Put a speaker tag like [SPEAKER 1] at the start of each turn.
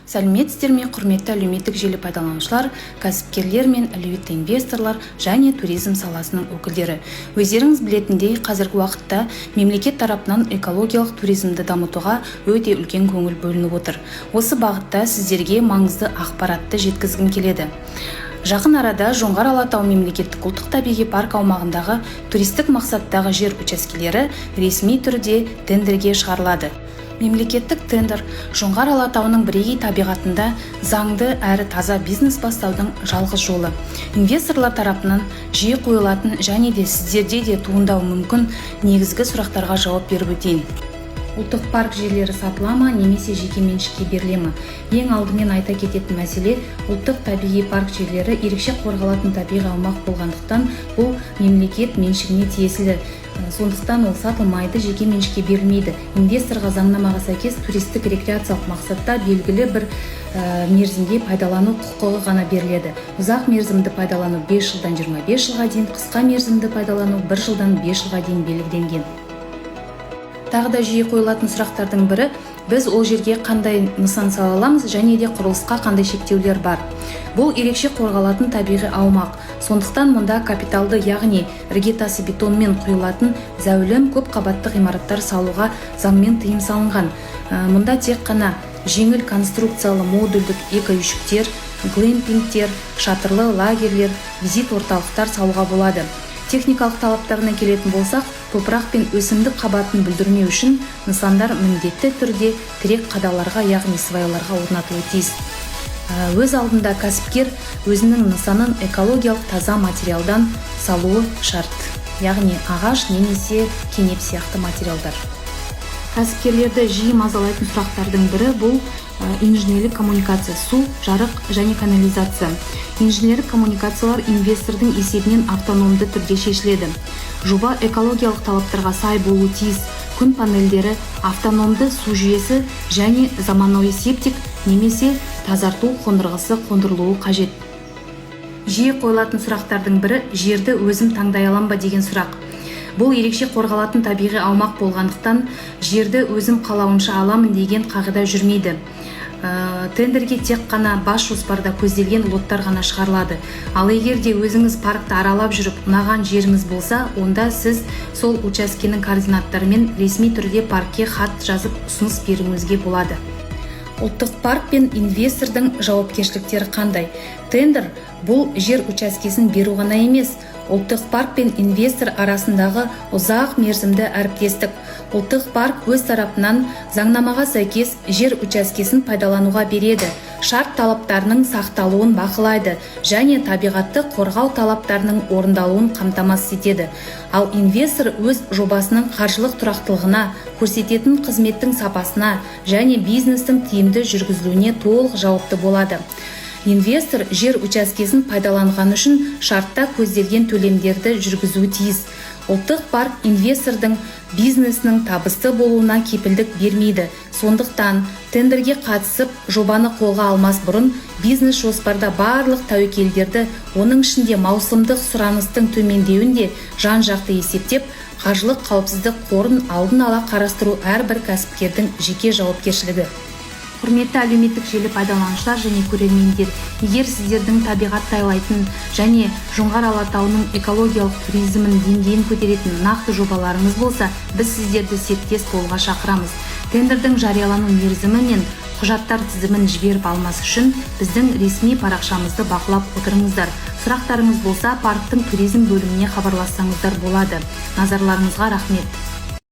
[SPEAKER 1] Сәлеметсіздер ме, құрметті әлеуметтік желі пайдаланушылар, кәсіпкерлер мен әлеуетті инвесторлар және туризм саласының өкілдері. Өздеріңіз білетіндей, қазіргі уақытта мемлекет тарапынан экологиялық туризмді дамытуға өте үлкен көңіл бөлініп отыр. Осы бағытта сіздерге маңызды ақпаратты жеткізгім келеді. Жақын арада Жоңғар Алатау мемлекеттік ұлттық табиғи парк аумағындағы туристік мақсаттағы жер учаскелері ресми түрде тендерге шығарылады. Мемлекеттік тендер Жоңғар Алатауының бірегей табиғатында заңды әрі таза бизнес бастаудың жалғыз жолы. Инвесторлар тарапынан жиі қойылатын және де сіздерде де туындауы мүмкін негізгі сұрақтарға жауап беріп өтейін. Ұлттық парк жерлері сатыла ма немесе жеке меншікке беріле ме? Ең алдымен айта кететін мәселе, ұлттық табиғи парк жерлері ерекше қорғалатын табиғи аумақ болғандықтан бұл мемлекет меншігіне тиесілі. Сондықтан ол сатылмайды, жеке меншікке берілмейді. Инвесторға заңнамаға сәйкес туристік рекреациялық мақсатта белгілі бір мерзімде пайдалану құқығы ғана беріледі. Ұзақ мерзімді пайдалану 5 жылдан 25 жылға дейін, қысқа мерзімді пайдалану 1 жылдан 5 жылға дейін белгіленген. Тағы да жиі қойылатын сұрақтардың бірі, біз ол жерге қандай нысан сала аламыз және де құрылысқа қандай шектеулер бар. Бұл ерекше қорғалатын табиғи аумақ. Сондықтан мұнда капиталды, яғни іргетасы бетонмен құйылатын зәулім көп қабатты ғимараттар салуға заңмен тыйым салынған. Мұнда тек қана жеңіл конструкциялы модульдік экоүйшіктер, глэмпингтер, шатырлы лагерлер, визит орталықтар салуға болады. Техникалық талаптарына келетін болсақ, топырақ пен өсімдік қабатын бүлдірмеу үшін нысандар міндетті түрде тірек қадаларға, яғни свайларға орнатылуы тиіс. Өз алдында кәсіпкер өзінің нысанын экологиялық таза материалдан салуы шарт, яғни ағаш немесе кенеп сияқты материалдар. Кәсіпкерлерді жиі мазалайтын сұрақтардың бірі бұл инженерлік коммуникация, су, жарық және канализация. Инженерлік коммуникациялар инвестордың есебінен автономды түрде шешіледі. Жоба экологиялық талаптарға сай болуы тиіс. Күн панельдері, автономды су жүйесі және заманауи септик немесе тазарту қондырғысы қондырылуы қажет. Жиі қойылатын сұрақтардың бірі жерді өзім таңдай алам ба деген сұрақ. Бұл ерекше қорғалатын табиғи аумақ болғандықтан жерді өзім қалауынша аламын деген қағида жүрмейді. Тендерге тек қана бас жоспарда көзделген лоттар ғана шығарылады. Ал егер де өзіңіз паркты аралап жүріп, ұнаған жеріңіз болса, онда сіз сол учаскенің координаттарымен ресми түрде паркке хат жазып ұсыныс беруіңізге болады. Ұлттық парк пен инвестордың жауапкершіліктері қандай? Тендер бұл жер учаскесін беру ғана емес, ұлттық парк пен инвестор арасындағы ұзақ мерзімді әріптестік. Ұлттық парк өз тарапынан заңнамаға сәйкес жер учаскесін пайдалануға береді, шарт талаптарының сақталуын бақылайды және табиғатты қорғау талаптарының орындалуын қамтамасыз етеді. Ал инвестор өз жобасының қаржылық тұрақтылығына, көрсететін қызметтің сапасына және бизнестің тиімді жүргізілуіне толық жауапты болады. Инвестор жер учаскесін пайдаланған үшін шартта көзделген төлемдерді жүргізуі тиіс. Ұлттық парк инвестордың бизнесінің табысты болуына кепілдік бермейді. Сондықтан тендерге қатысып, жобаны қолға алмас бұрын бизнес жоспарда барлық тәуекелдерді, оның ішінде маусымдық сұраныстың төмендеуін де жан-жақты есептеп, қаржылық қауіпсіздік қорын алдын ала қарастыру әрбір кәсіпкердің жеке жауапкершілігі. Құрметті әлеуметтік желі пайдаланушылар және көрермендер, егер сіздердің табиғат тайлайтын және Жоңғар Алатауының экологиялық туризмін деңгейін көтеретін нақты жобаларыңыз болса, біз сіздерді серіктес болуға шақырамыз. Тендердің жариялану мерзімі мен құжаттар тізімін жіберіп алмас үшін біздің ресми парақшамызды бақылап отырыңыздар. Сұрақтарыңыз болса, парктың туризм бөліміне хабарлассаңыздар болады. Назарларыңызға рахмет.